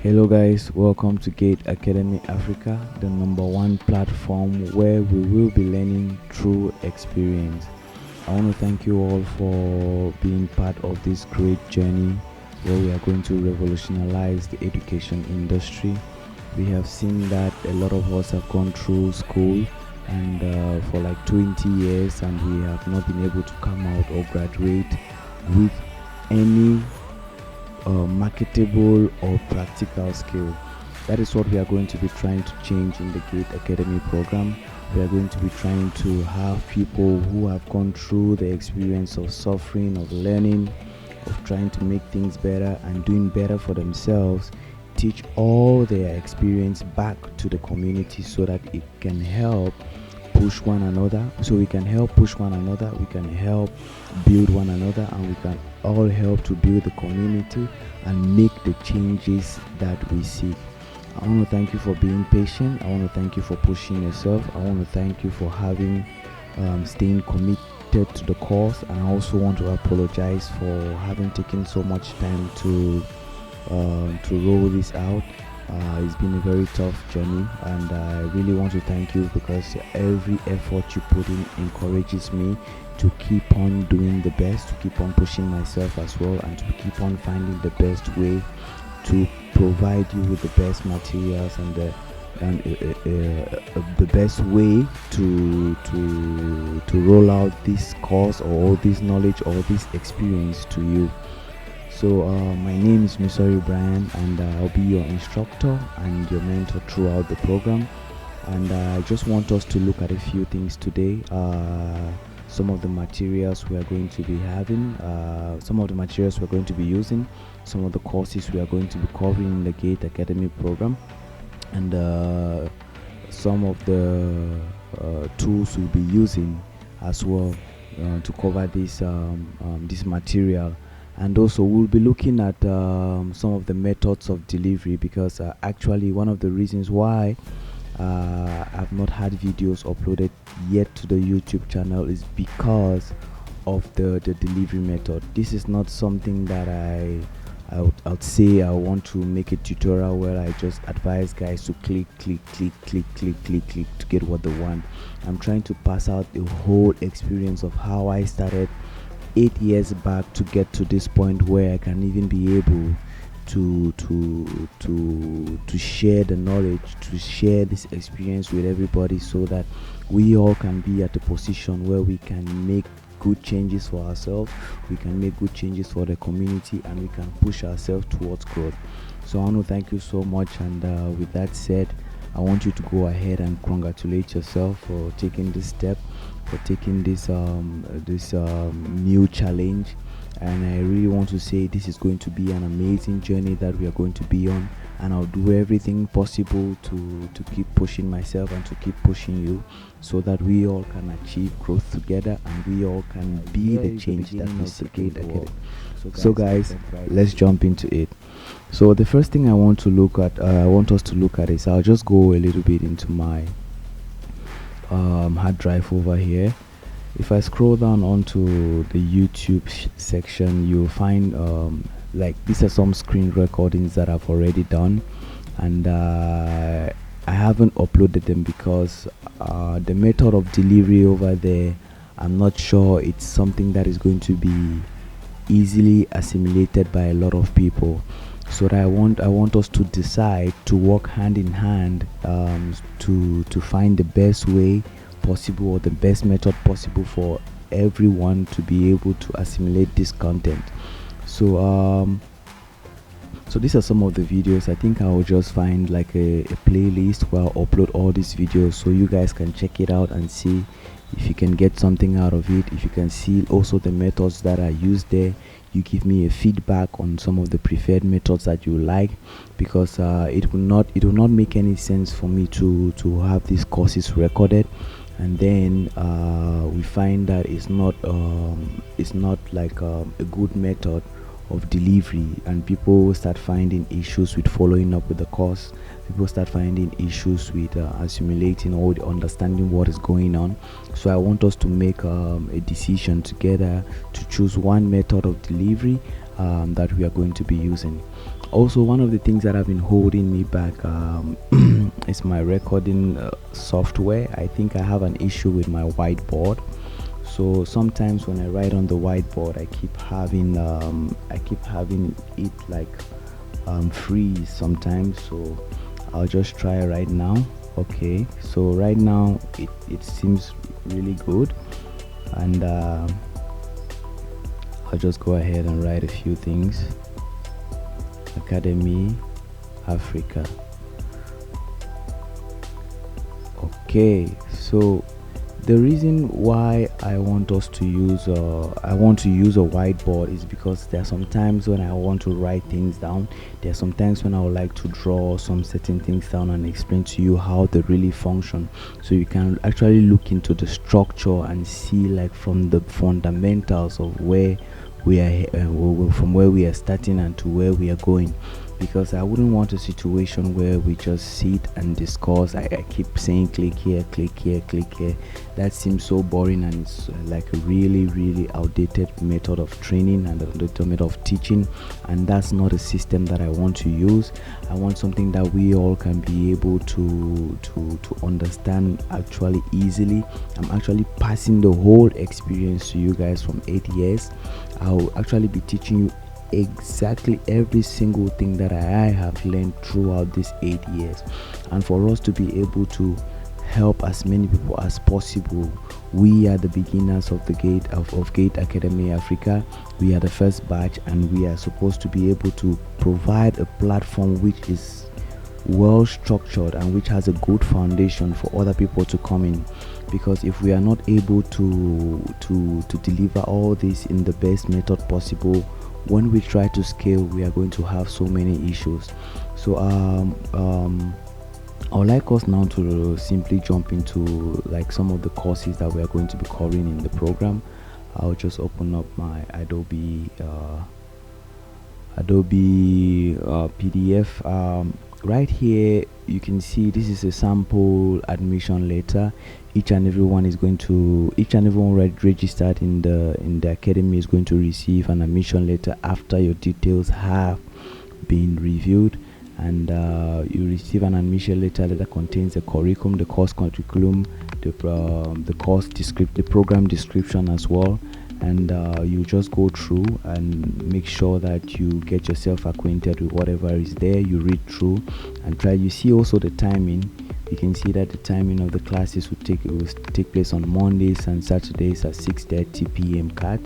Hello guys, welcome to Gate Academy Africa, the number one platform where we will be learning through experience. I want to thank you all for being part of this great journey where we are going to revolutionize the education industry. We have seen that a lot of us have gone through school and for like 20 years, and we have not been able to come out or graduate with any marketable or practical skill. That is what we are going to be trying to change in the Gate Academy program. We are going to be trying to have people who have gone through the experience of suffering, of learning, of trying to make things better and doing better for themselves, teach all their experience back to the community so that it can help push one another. So we can help push one another, we can help build one another, and we can all help to build the community and make the changes that we seek. I want to thank you for being patient. I want to thank you for pushing yourself. I want to thank you for having staying committed to the cause. And I also want to apologize for having taken so much time to roll this out. It's been a very tough journey, and I really want to thank you because every effort you put in encourages me to keep on doing the best, to keep on pushing myself as well, and to keep on finding the best way to provide you with the best materials and the best way to roll out this course or all this knowledge or this experience to you. So my name is Misori Brian, and I'll be your instructor and your mentor throughout the program. And I just want us to look at a few things today. Some of the materials we are going to be having, some of the materials we're going to be using, some of the courses we are going to be covering in the Gate Academy program, and some of the tools we'll be using as well to cover this material. And also we'll be looking at some of the methods of delivery, because actually one of the reasons why I've not had videos uploaded yet to the YouTube channel is because of the delivery method. This is not something that I would say I want to make a tutorial where I just advise guys to click to get what they want. I'm trying to pass out the whole experience of how I started 8 years back to get to this point where I can even be able to share the knowledge, to share this experience with everybody, so that we all can be at a position where we can make good changes for ourselves, we can make good changes for the community, and we can push ourselves towards growth. So I want to thank you so much, and with that said, I want you to go ahead and congratulate yourself for taking this step, for taking this new challenge. And I really want to say this is going to be an amazing journey that we are going to be on, and I'll do everything possible to keep pushing myself and to keep pushing you, so that we all can achieve growth together and we all can be the change that we seek in the world. So guys, let's jump into it. So the first thing I want us to look at is, I'll just go a little bit into my hard drive over here. If I scroll down onto the YouTube section, you'll find like these are some screen recordings that I've already done, and I haven't uploaded them because the method of delivery over there, I'm not sure it's something that is going to be easily assimilated by a lot of people. So that I want us to decide to work hand in hand to find the best way possible, or the best method possible for everyone to be able to assimilate this content. So so these are some of the videos. I think I will just find like a playlist where I'll upload all these videos, so you guys can check it out and see if you can get something out of it. If you can see also the methods that I use there, you give me a feedback on some of the preferred methods that you like, because it will not make any sense for me to have these courses recorded, and then we find that it's not like a good method of delivery, and people start finding issues with following up with the course. People start finding issues with assimilating or understanding what is going on. So I want us to make a decision together to choose one method of delivery that we are going to be using. Also, one of the things that have been holding me back is my recording software. I think I have an issue with my whiteboard. So sometimes when I write on the whiteboard, I keep having it like freeze sometimes. So I'll just try right now. Okay, so right now it seems really good, and I'll just go ahead and write a few things. Academy Africa. Okay, so the reason why I want to use a whiteboard is because there are some times when I want to write things down. There are some times when I would like to draw some certain things down and explain to you how they really function, so you can actually look into the structure and see, like, from the fundamentals of where we are from where we are starting and to where we are going. Because I wouldn't want a situation where we just sit and discuss. I keep saying click here, click here, click here. That seems so boring, and it's like a really outdated method of training and outdated method of teaching, and that's not a system that I want to use. I want something that we all can be able to understand actually easily. I'm actually passing the whole experience to you guys from 8 years. I'll actually be teaching you exactly every single thing that I have learned throughout these 8 years, and for us to be able to help as many people as possible. We are the beginners of the Gate Academy Africa. We are the first batch, and we are supposed to be able to provide a platform which is well structured and which has a good foundation for other people to come in. Because if we are not able to deliver all this in the best method possible, when we try to scale, we are going to have so many issues. So I would like us now to simply jump into like some of the courses that we are going to be covering in the program. I'll just open up my Adobe PDF. Right here you can see this is a sample admission letter. Each and everyone registered in the academy is going to receive an admission letter after your details have been reviewed, and you receive an admission letter that contains the curriculum, the course curriculum, the program description as well. And you just go through and make sure that you get yourself acquainted with whatever is there. You read through and try. You see also the timing. You can see that the timing of the classes will take place on Mondays and Saturdays at 6:30 p.m. CAT.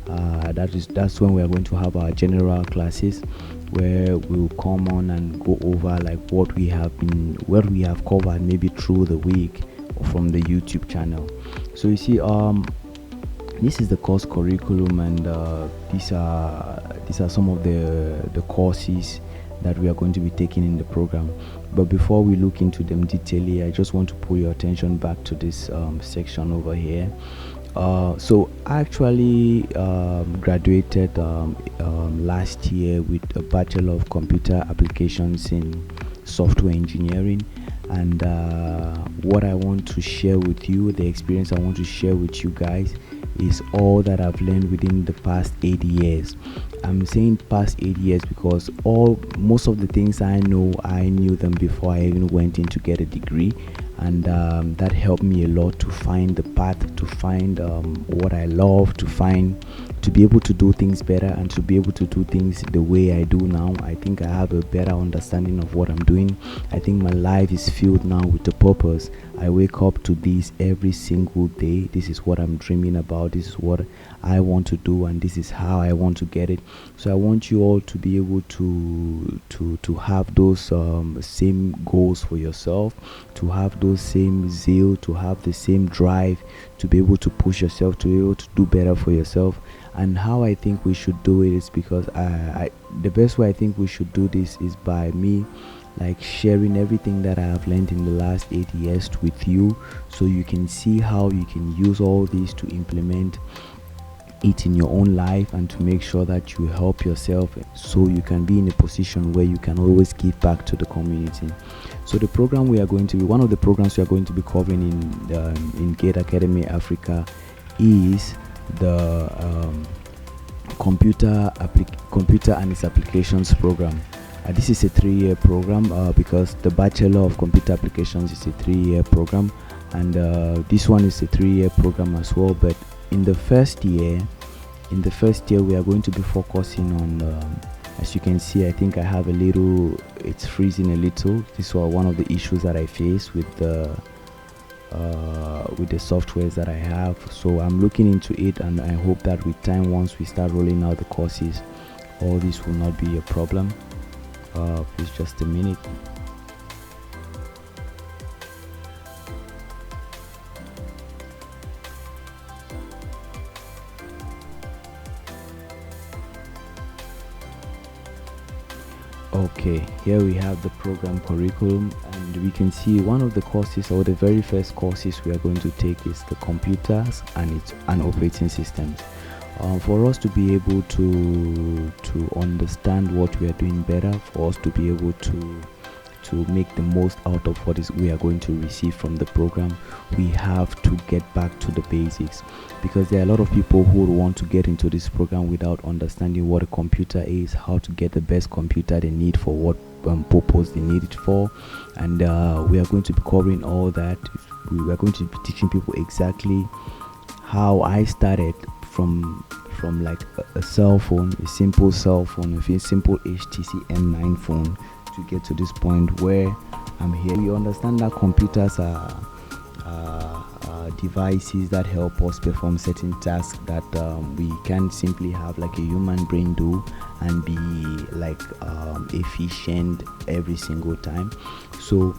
That's when we are going to have our general classes, where we'll come on and go over like what we have covered maybe through the week or from the YouTube channel. So you see, this is the course curriculum, and these are some of the courses that we are going to be taking in the program. But before we look into them detailedly, I just want to pull your attention back to this section over here. So I actually graduated last year with a Bachelor of Computer Applications in Software Engineering. And what I want to share with you, the experience I want to share with you guys, is all that I've learned within the past 8 years. I'm saying past 8 years because most of the things I knew them before I even went in to get a degree, and that helped me a lot to find the path, to find what I love, to be able to do things better and to be able to do things the way I do now. I think I have a better understanding of what I'm doing. I think my life is filled now with a purpose. I wake up to this every single day. This is what I'm dreaming about. This is what I want to do, and this is how I want to get it. So I want you all to be able to have those same goals for yourself, to have those same zeal, to have the same drive, to be able to push yourself, to be able to do better for yourself. And how I think we should do it is because the best way I think we should do this is by me like sharing everything that I have learned in the last 8 years with you, so you can see how you can use all this to implement it in your own life and to make sure that you help yourself, so you can be in a position where you can always give back to the community. So the program one of the programs we are going to be covering in Gate Academy Africa is the computer and its applications program. This is a 3-year program because the Bachelor of Computer Applications is a 3-year program, and this one is a 3-year program as well. But in the first year we are going to be focusing on as you can see, I think I have a little, it's freezing a little. This was one of the issues that I face with the softwares that I have. So I'm looking into it, and I hope that with time, once we start rolling out the courses, all this will not be a problem. Please just a minute. Okay, here we have the program curriculum, and we can see one of the courses, or the very first courses we are going to take, is the computers and operating systems. For us to be able to understand what we are doing better, for us to be able to make the most out of what we are going to receive from the program, we have to get back to the basics, because there are a lot of people who want to get into this program without understanding what a computer is, how to get the best computer they need for what purpose they need it for. And we are going to be covering all that. We are going to be teaching people exactly how I started from like a cell phone, a simple cell phone, a simple HTC M9 phone, to get to this point where I'm here. We understand that computers are devices that help us perform certain tasks that we can't simply have like a human brain do and be like efficient every single time. So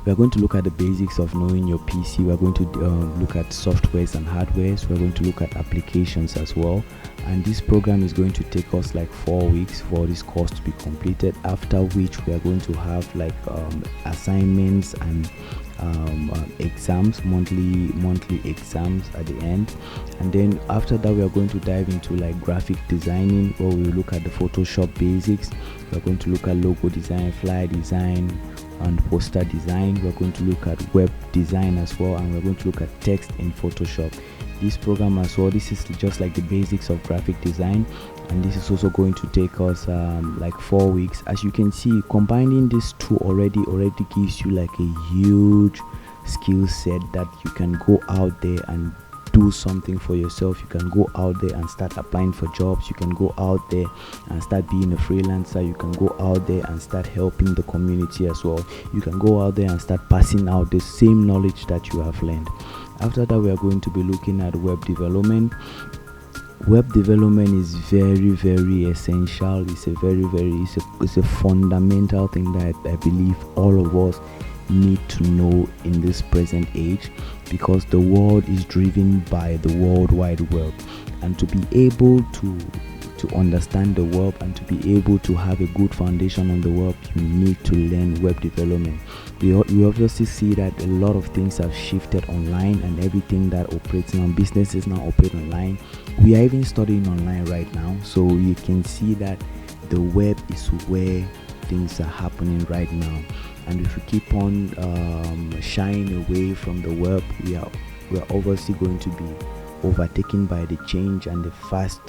we are going to look at the basics of knowing your PC. We are going to look at softwares and hardwares. We are going to look at applications as well. And this program is going to take us like 4 weeks for this course to be completed, after which we are going to have like assignments and exams, monthly exams at the end. And then after that, we are going to dive into like graphic designing, where we will look at the Photoshop basics. We are going to look at logo design, flyer design, and poster design. We're going to look at web design as well, and we're going to look at text in Photoshop. This program as well, this is just like the basics of graphic design, and this is also going to take us like 4 weeks. As you can see, combining these two already gives you like a huge skill set that you can go out there and do something for yourself. You can go out there and start applying for jobs. You can go out there and start being a freelancer. You can go out there and start helping the community as well. You can go out there and start passing out the same knowledge that you have learned. After that, we are going to be looking at web development. Web development is very essential. It's a fundamental thing that I believe all of us need to know in this present age, because the world is driven by the World Wide Web, and to be able to understand the web and to be able to have a good foundation on the web, you need to learn web development. We obviously see that a lot of things have shifted online, and everything that operates on businesses now operate online. We are even studying online right now, so you can see that the web is where things are happening right now. And if we keep on shying away from the web, we are obviously going to be overtaken by the change and the fast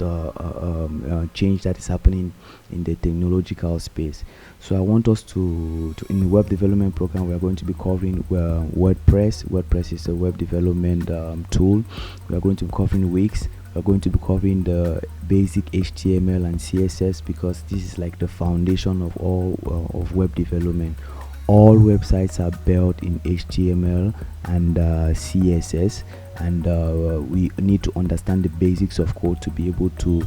change that is happening in the technological space. So I want us to in the web development program, we are going to be covering WordPress. WordPress is a web development tool. We are going to be covering Wix. We are going to be covering the basic HTML and CSS, because this is like the foundation of all of web development. All websites are built in HTML and CSS, and we need to understand the basics of code to be able to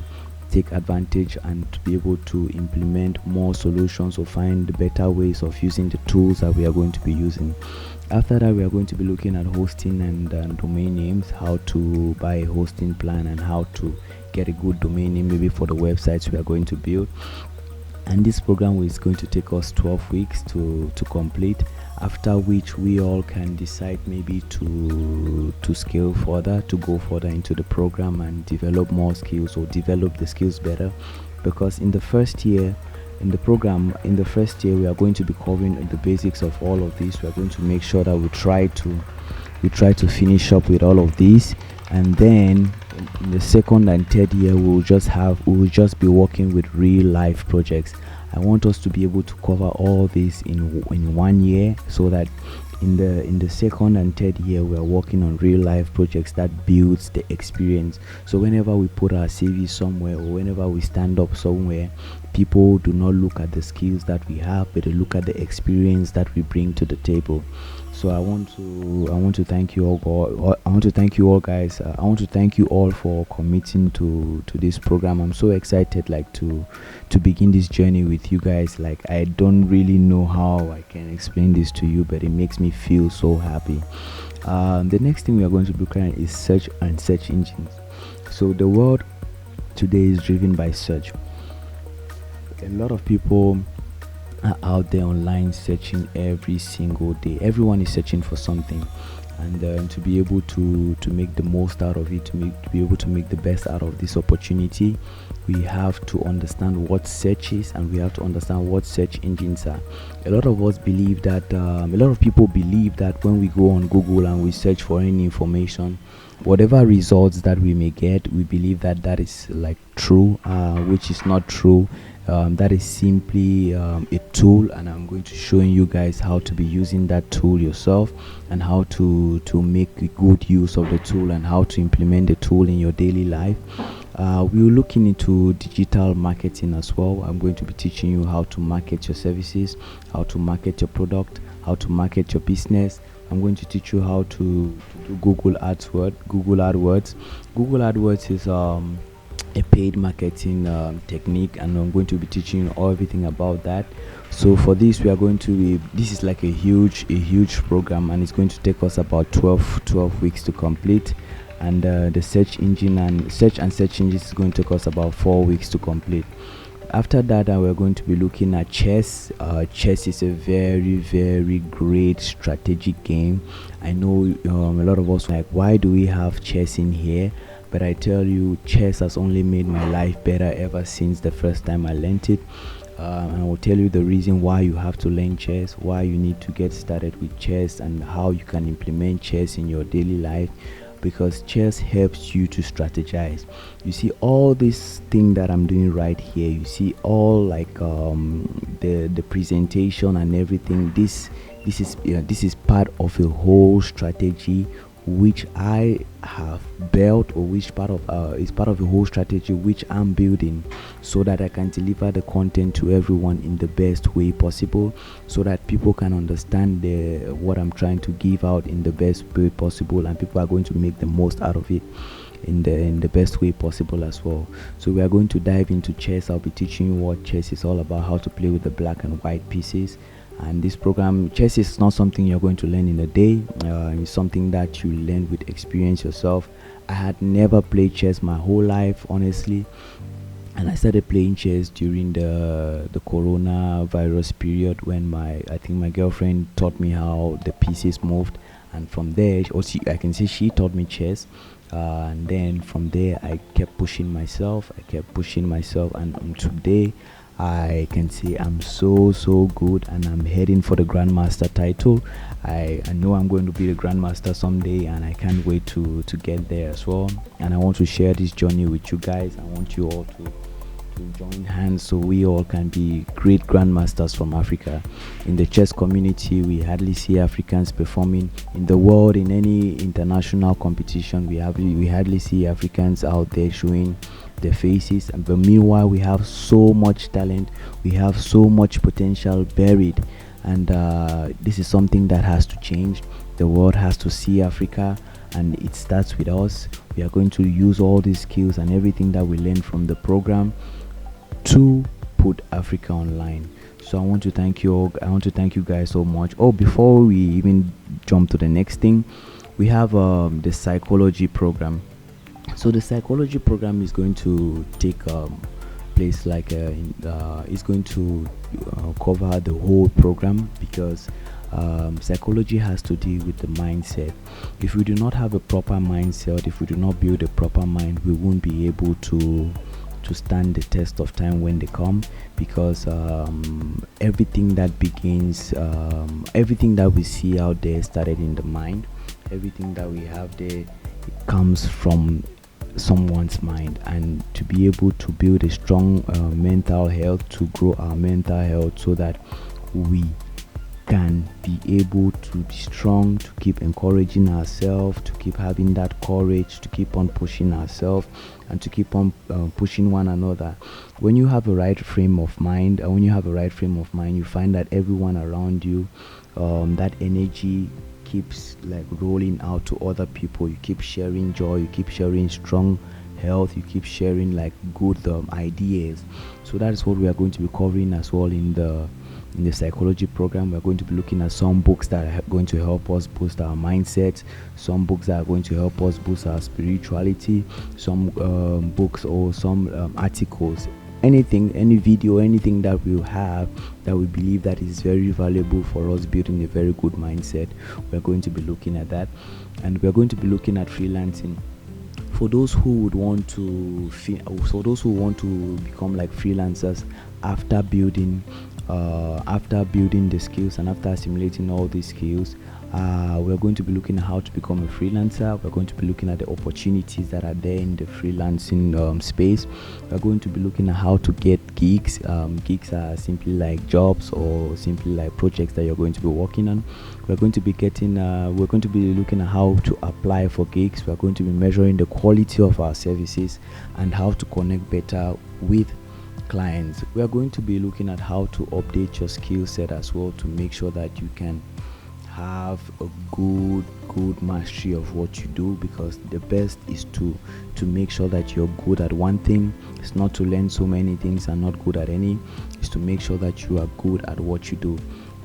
take advantage and to be able to implement more solutions or find better ways of using the tools that we are going to be using. After that, we are going to be looking at hosting and domain names, how to buy a hosting plan and how to get a good domain name maybe for the websites we are going to build. And this program is going to take us 12 weeks to complete, after which we all can decide maybe to scale further, to go further into the program and develop more skills or develop the skills better. Because in the first year in the program, in the first year, we are going to be covering the basics of all of this. We are going to make sure that we try to finish up with all of these, and then in the second and third year we will just be working with real life projects. I want us to be able to cover all this in 1 year, so that in the second and third year we are working on real life projects that builds the experience. So whenever we put our CV somewhere, or whenever we stand up somewhere, people do not look at the skills that we have, but they look at the experience that we bring to the table. So I want to thank you all. I want to thank you all, guys. I want to thank you all for committing to this program. I'm so excited, like to begin this journey with you guys. Like, I don't really know how I can explain this to you, but it makes me feel so happy. The next thing we are going to look at is search and search engines. So the world today is driven by search. A lot of people are out there online searching every single day. Everyone is searching for something, and to be able to make the most out of it, to be able to make the best out of this opportunity, we have to understand what search is, and we have to understand what search engines are. A lot of us believe that a lot of people believe that when we go on Google and we search for any information, whatever results that we may get, we believe that that is like true, which is not true. That is simply a tool, and I'm going to show you guys how to be using that tool yourself, and how to make a good use of the tool, and how to implement the tool in your daily life. We're looking into digital marketing as well. I'm going to be teaching you how to market your services, how to market your product, how to market your business. I'm going to teach you how to do Google AdWords. Google AdWords is a paid marketing technique, and I'm going to be teaching you everything about that. So for this, we are going to be, this is like a huge program, and it's going to take us about 12 weeks to complete. And the search and search engines is going to take us about 4 weeks to complete. After that, we're going to be looking at chess. Chess is a very great strategic game. I know a lot of us like, why do we have chess in here? But I tell you, chess has only made my life better ever since the first time I learned it. And I will tell you the reason why you have to learn chess, why you need to get started with chess, and how you can implement chess in your daily life. Because chess helps you to strategize. You see all this thing that I'm doing right here, you see all like the presentation and everything. This is part of a whole strategy which I have built, or which part of is part of a whole strategy which I'm building, so that I can deliver the content to everyone in the best way possible, so that people can understand what I'm trying to give out in the best way possible, and people are going to make the most out of it in the best way possible as well. So we are going to dive into chess. I'll be teaching you what chess is all about, how to play with the black and white pieces. And this program, chess is not something you're going to learn in a day. It's something that you learn with experience yourself. I had never played chess my whole life, honestly, and I started playing chess during the coronavirus period, when I think my girlfriend taught me how the pieces moved, and from there, I can say she taught me chess. And then from there, I kept pushing myself. And today, I can say I'm so good, and I'm heading for the Grandmaster title. I know I'm going to be the Grandmaster someday, and I can't wait to get there as well. And I want to share this journey with you guys. I want you all to join hands, so we all can be great Grandmasters from Africa. In the chess community, we hardly see Africans performing in the world. In any international competition, we hardly see Africans out there showing their faces. But meanwhile, we have so much talent, we have so much potential buried, and this is something that has to change. The world has to see Africa, and it starts with us. We are going to use all these skills and everything that we learned from the program to put Africa online. So I want to thank you all. I want to thank you guys so much. Oh, before we even jump to the next thing, we have the psychology program. So the psychology program is going to take place like it's going to cover the whole program, because psychology has to deal with the mindset. If we do not have a proper mindset, if we do not build a proper mind, we won't be able to stand the test of time when they come, because everything that begins, everything that we see out there started in the mind. Everything that we have there, it comes from someone's mind, and to be able to build a strong mental health, to grow our mental health, so that we can be able to be strong, to keep encouraging ourselves, to keep having that courage, to keep on pushing ourselves, and to keep on pushing one another. When you have a right frame of mind, you find that everyone around you, that energy keeps like rolling out to other people. You keep sharing joy, you keep sharing strong health, you keep sharing like good ideas. So that is what we are going to be covering as well in the psychology program. We're going to be looking at some books that are going to help us boost our mindset, some books that are going to help us boost our spirituality, some books or some articles, anything, any video, anything that we have that we believe that is very valuable for us building a very good mindset. We're going to be looking at that, and we're going to be looking at freelancing. For those who would want to become like freelancers after building the skills and after assimilating all these skills, we're going to be looking at how to become a freelancer. We're going to be looking at the opportunities that are there in the freelancing space. We're going to be looking at how to get gigs. Gigs are simply like jobs or simply like projects that you're going to be working on. We're going to be looking at how to apply for gigs. We're going to be measuring the quality of our services and how to connect better with clients. We are going to be looking at how to update your skill set as well, to make sure that you can have a good mastery of what you do, because the best is to make sure that you're good at one thing. It's not to learn so many things and not good at any. It's to make sure that you are good at what you do.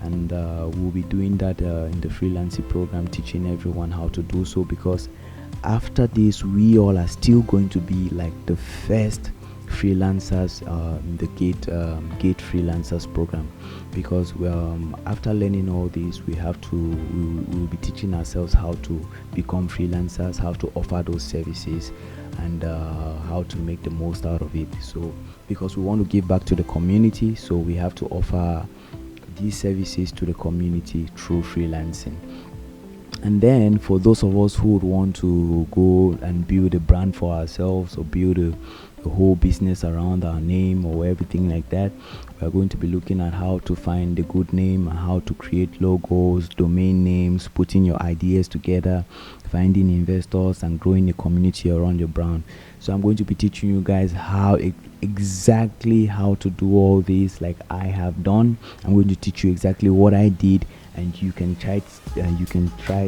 And we'll be doing that in the freelancing program, teaching everyone how to do so, because after this we all are still going to be like the first freelancers in the Gate freelancers program, because after learning all this, we will be teaching ourselves how to become freelancers, how to offer those services, and how to make the most out of it. So because we want to give back to the community, so we have to offer these services to the community through freelancing. And then for those of us who would want to go and build a brand for ourselves, or build a whole business around our name or everything like that, we are going to be looking at how to find a good name and how to create logos, domain names, putting your ideas together, finding investors, and growing a community around your brand. So I'm going to be teaching you guys exactly how to do all this, like I have done. I'm going to teach you exactly what I did, and you can try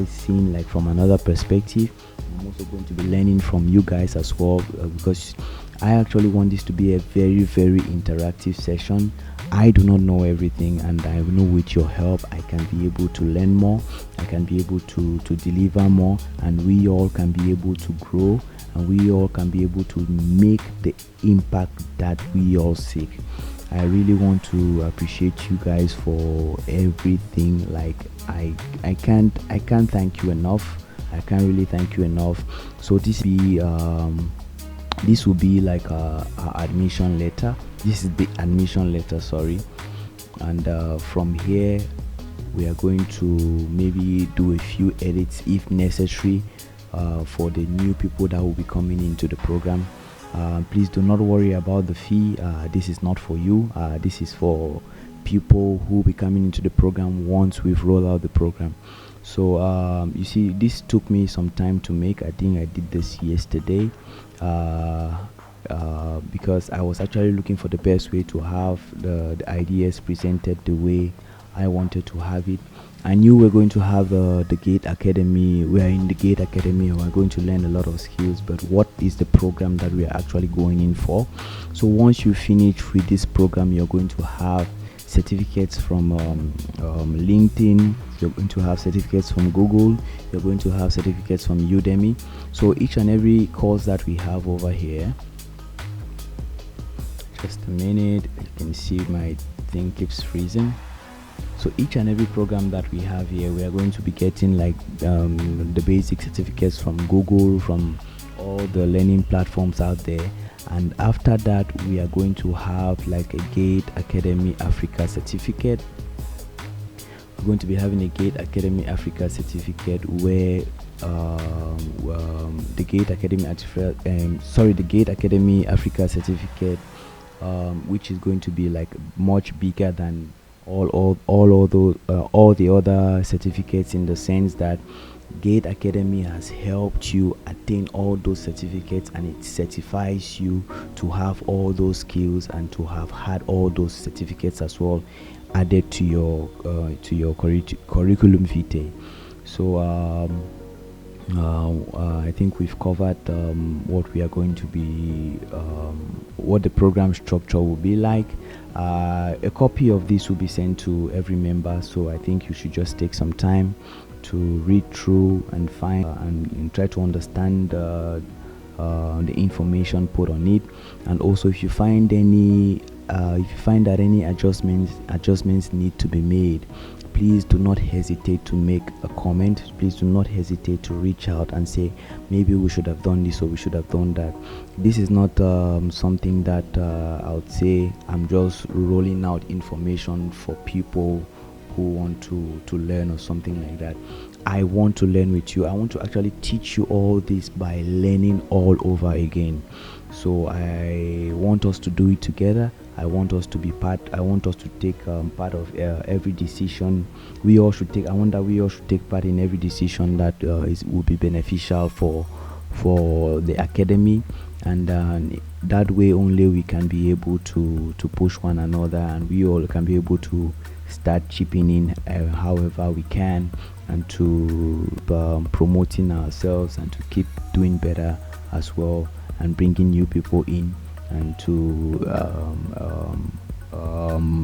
seeing like from another perspective. I'm also going to be learning from you guys as well, because I actually want this to be a very, very interactive session. I do not know everything, and I know with your help I can be able to learn more, I can be able to deliver more, and we all can be able to grow, and we all can be able to make the impact that we all seek. I really want to appreciate you guys for everything. Like I can't thank you enough. I can't really thank you enough. So this will be like our admission letter. This is the admission letter, sorry. And from here we are going to maybe do a few edits if necessary for the new people that will be coming into the program. Please do not worry about the fee. This is not for you. This is for people who will be coming into the program once we've rolled out the program. So you see, this took me some time to make. I think I did this yesterday, because I was actually looking for the best way to have the ideas presented the way I wanted to have it. I knew we're going to have the Gate Academy. We are in the Gate Academy, and we're going to learn a lot of skills, but what is the program that we are actually going in for? So once you finish with this program, you're going to have certificates from LinkedIn, you're going to have certificates from Google, you're going to have certificates from Udemy. So each and every course that we have over here, just a minute, you can see my thing keeps freezing. So each and every program that we have here, we are going to be getting like the basic certificates from Google, from all the learning platforms out there. And after that, we are going to have like a Gate Academy Africa certificate. We're going to be having a Gate Academy Africa certificate where the Gate Academy the Gate Academy Africa certificate, which is going to be like much bigger than all the other certificates, in the sense that Gate Academy has helped you attain all those certificates, and it certifies you to have all those skills and to have had all those certificates as well added to your curriculum vitae. So I think we've covered what we are going to be, what the program structure will be like. A copy of this will be sent to every member, so I think you should just take some time to read through and find and try to understand the information put on it. And also, if you find that any adjustments need to be made, please do not hesitate to make a comment. Please do not hesitate to reach out and say, maybe we should have done this or we should have done that. This is not something that I would say I'm just rolling out information for people who want to learn or something like that. I want to learn with you. I want to actually teach you all this by learning all over again. So I want us to do it together. I want us to take part of every decision we all should take. I want that we all should take part in every decision that will be beneficial for the academy, and that way only we can be able to push one another, and we all can be able to start chipping in however we can, and to promoting ourselves and to keep doing better as well, and bringing new people in, and to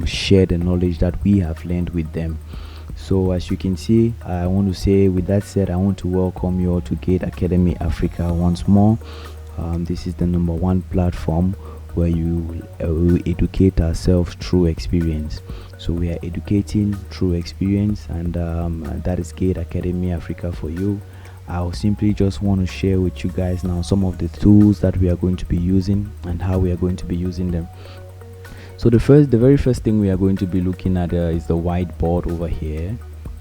share the knowledge that we have learned with them. So as you can see, I want to say, with that said, I want to welcome you all to Gate Academy Africa once more. This is the #1 platform where we educate ourselves through experience. So we are educating through experience, and that is Gate Academy Africa for you. I'll simply just want to share with you guys now some of the tools that we are going to be using and how we are going to be using them. So the very first thing we are going to be looking at is the whiteboard over here.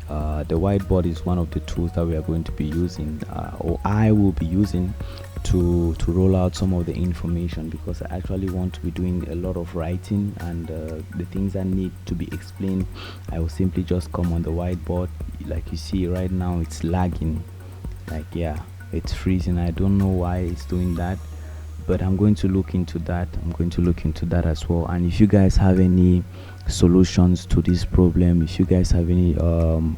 The whiteboard is one of the tools that we are going to be using, or I will be using to roll out some of the information, because I actually want to be doing a lot of writing, and the things that need to be explained, I will simply just come on the whiteboard. Like you see right now, it's lagging. Like, yeah, it's freezing. I don't know why it's doing that, but I'm going to look into that. As well. And if you guys have any solutions to this problem, if you guys have any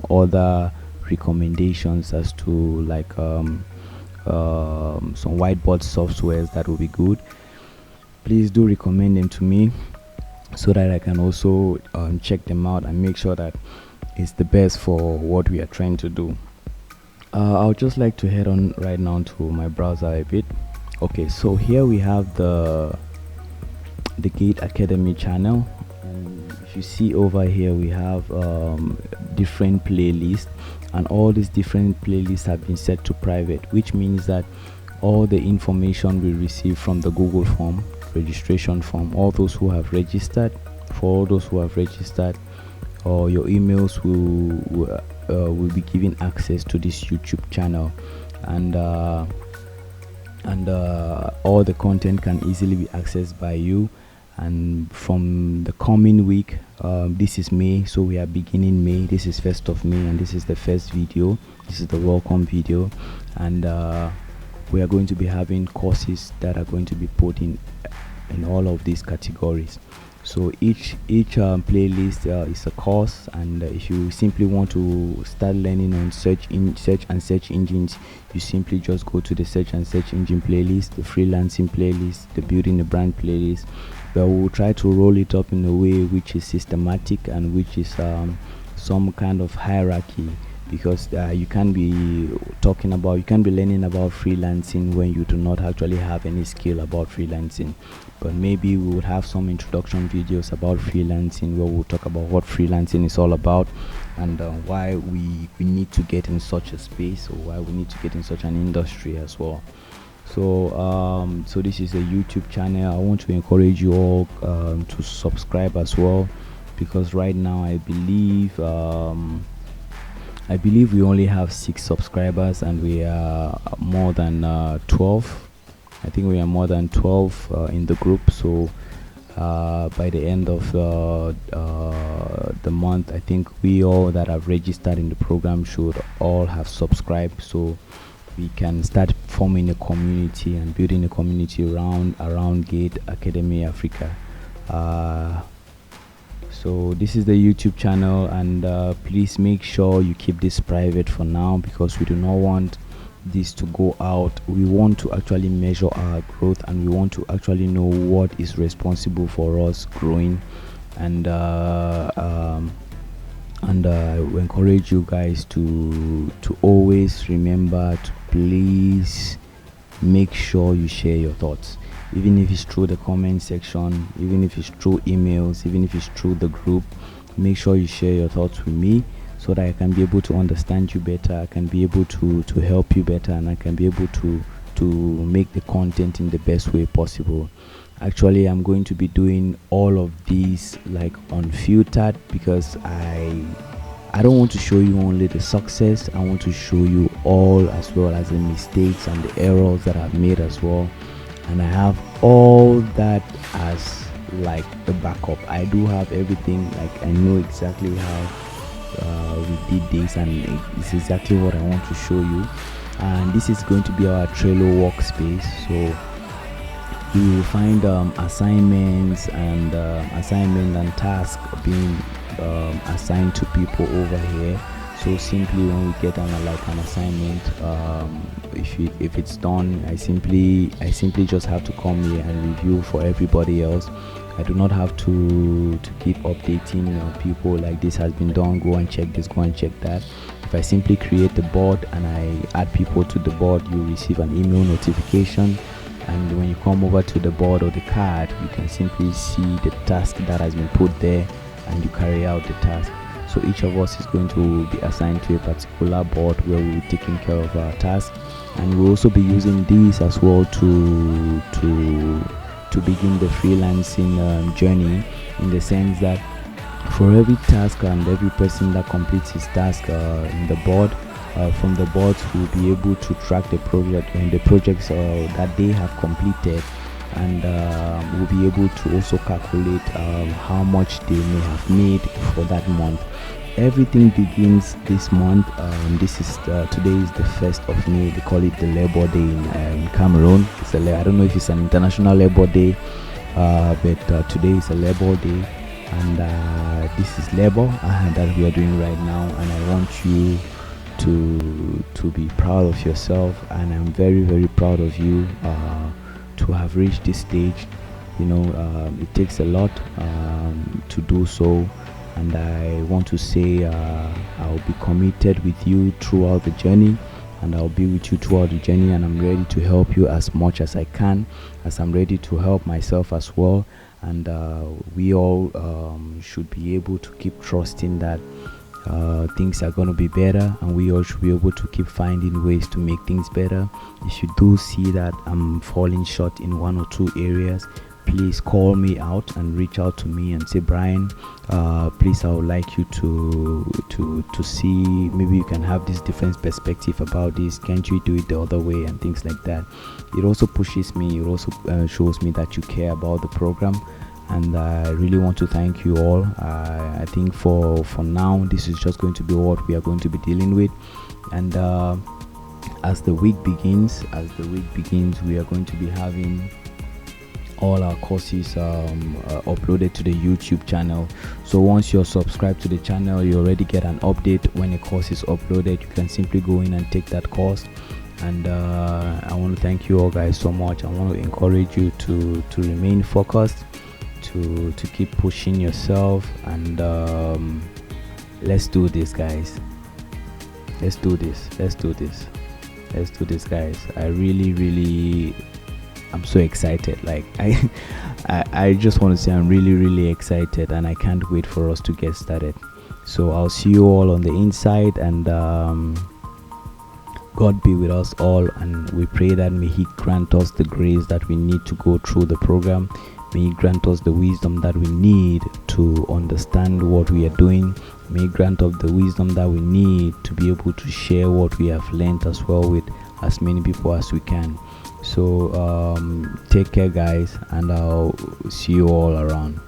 other recommendations as to like some whiteboard softwares, that will be good. Please do recommend them to me, so that I can also check them out and make sure that it's the best for what we are trying to do. I would just like to head on right now to my browser a bit. Okay, so here we have the Gate Academy channel, and if you see over here, we have different playlists, and all these different playlists have been set to private, which means that all the information we receive from the Google form, registration form, all those who have registered, or your emails will be given access to this YouTube channel, and all the content can easily be accessed by you. And from the coming week, this is May, so we are beginning May. This is 1st of May, and this is the first video. This is the welcome video, and we are going to be having courses that are going to be put in all of these categories. So each playlist is a course, and if you simply want to start learning on search engines, you simply just go to the search engine playlist, the freelancing playlist, the building a brand playlist. But we'll try to roll it up in a way which is systematic and which is some kind of hierarchy, because you can't be learning about freelancing when you do not actually have any skill about freelancing. But maybe we would have some introduction videos about freelancing, where we'll talk about what freelancing is all about, and why we need to get in such a space, or why we need to get in such an industry as well. So so this is a YouTube channel. I want to encourage you all to subscribe as well, because right now I believe I believe we only have 6 subscribers, and we are more than 12. I think we are more than 12 in the group. So by the end of the month, I think we all that have registered in the program should all have subscribed, so we can start forming a community and building a community around Gate Academy Africa. So this is the YouTube channel, and please make sure you keep this private for now, because we do not want this to go out. We want to actually measure our growth, and we want to actually know what is responsible for us growing. And we encourage you guys to always remember to please make sure you share your thoughts, even if it's through the comment section, even if it's through emails, even if it's through the group. Make sure you share your thoughts with me, so that I can be able to understand you better, I can be able to help you better, and I can be able to make the content in the best way possible. Actually, I'm going to be doing all of these like unfiltered, because I don't want to show you only the success. I want to show you all, as well as the mistakes and the errors that I've made as well. And I have all that as like the backup. I do have everything. Like, I know exactly how we did this, and it's exactly what I want to show you. And this is going to be our Trello workspace. So you will find assignments and tasks being assigned to people over here. So simply, when we get an assignment, if it's done, I simply just have to come here and review for everybody else. I do not have to keep updating people like, this has been done, go and check this, go and check that. If I simply create the board and I add people to the board, you receive an email notification, and when you come over to the board or the card, you can simply see the task that has been put there, and you carry out the task. So each of us is going to be assigned to a particular board where we'll be taking care of our task, and we'll also be using these as well to begin the freelancing journey, in the sense that for every task and every person that completes his task in the board, from the boards we'll be able to track the project and the projects that they have completed, and we'll be able to also calculate how much they may have made for that month. Everything begins this month. This is today is the 1st of May. They call it the Labor Day in Cameroon. I don't know if it's an international Labor Day, but today is a Labor Day, and this is labor that we are doing right now. And I want you to be proud of yourself, and I'm very, very proud of you to have reached this stage. It takes a lot to do so, and I want to say I'll be committed with you throughout the journey, and I'll be with you throughout the journey, and I'm ready to help you as much as I can, as I'm ready to help myself as well. And we all should be able to keep trusting that things are going to be better, and we all should be able to keep finding ways to make things better. If you do see that I'm falling short in one or two areas, please call me out and reach out to me and say, Brian, please, I would like you to see, maybe you can have this different perspective about this, can't you do it the other way, and things like that. It also pushes me, it also shows me that you care about the program, and I really want to thank you all. I think for now, this is just going to be what we are going to be dealing with, and as the week begins, we are going to be having all our courses uploaded to the YouTube channel. So once you're subscribed to the channel, you already get an update when a course is uploaded. You can simply go in and take that course. And I want to thank you all guys so much. I want to encourage you to remain focused, to keep pushing yourself, and let's do this, guys. Let's do this, guys. I really I'm so excited. Like I just want to say I'm really excited, and I can't wait for us to get started. So I'll see you all on the inside, and God be with us all, and we pray that may He grant us the grace that we need to go through the program. May He grant us the wisdom that we need to understand what we are doing. may grant us the wisdom that we need to be able to share what we have learned as well with as many people as we can. So take care, guys, and I'll see you all around.